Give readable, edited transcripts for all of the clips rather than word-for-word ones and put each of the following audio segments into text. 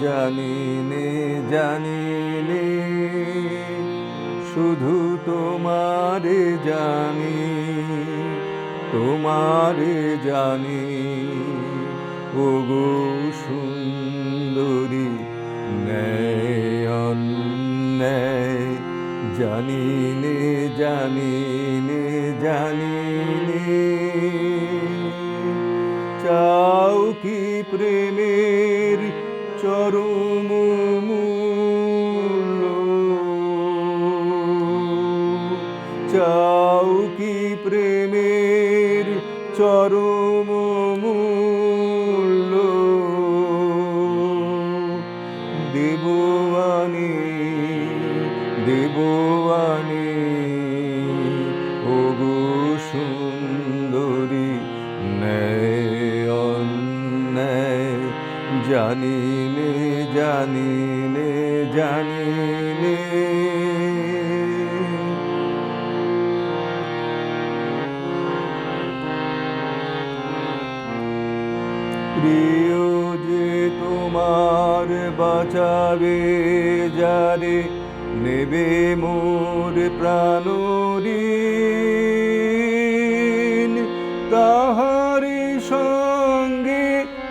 জানিনে জানিনে শুধু তোমারে জানি, তোমারে জানি। ওগো সুন্দরী ন্যায় অন্যায় জানিনে জানিনে জানিনে। চাও কি প্রেমের চরম মূল্য, চাও কি প্রেমের চরম মূল্য। দেব আনি দেব আনি ওগো সুন্দরী ন্যায় অন্যায় জানিনে জানিনে জানিনে। প্রিয় যে তোমার বাঁচাবে যারে, নেবে মোর প্রাণঋণ, তাহারি সঙ্গে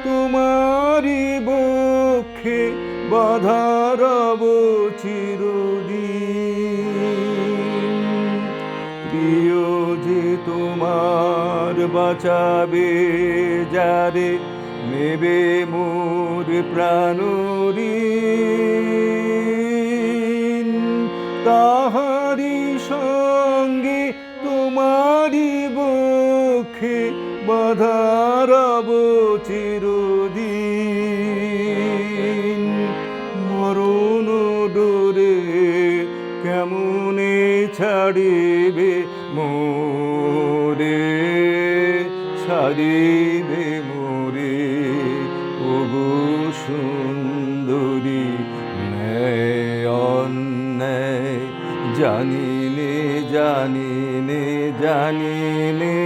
তোমারি বক্ষে বাঁধা রব চিরদিন। প্রিয় যে তোমার বাঁচাবে যারে, নেবে মোর প্রাণঋণ, তাহারি সঙ্গে তোমারি বক্ষে বাঁধা রব চিরদিন। মরণ ডোরে কেমনে ছাড়িবে মোরে, ছাড়িবে মোরে। ওগো সুন্দরী ন্যায় অন্যায় জানিনে জানিনে জানিনে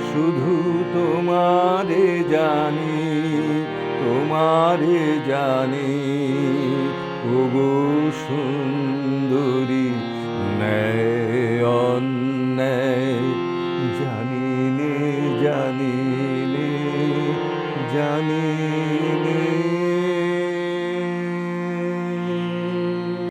শুধু তোমারে জানি, তোমারে জানি। ওগো সুন্দরী ন্যায় অন্যায়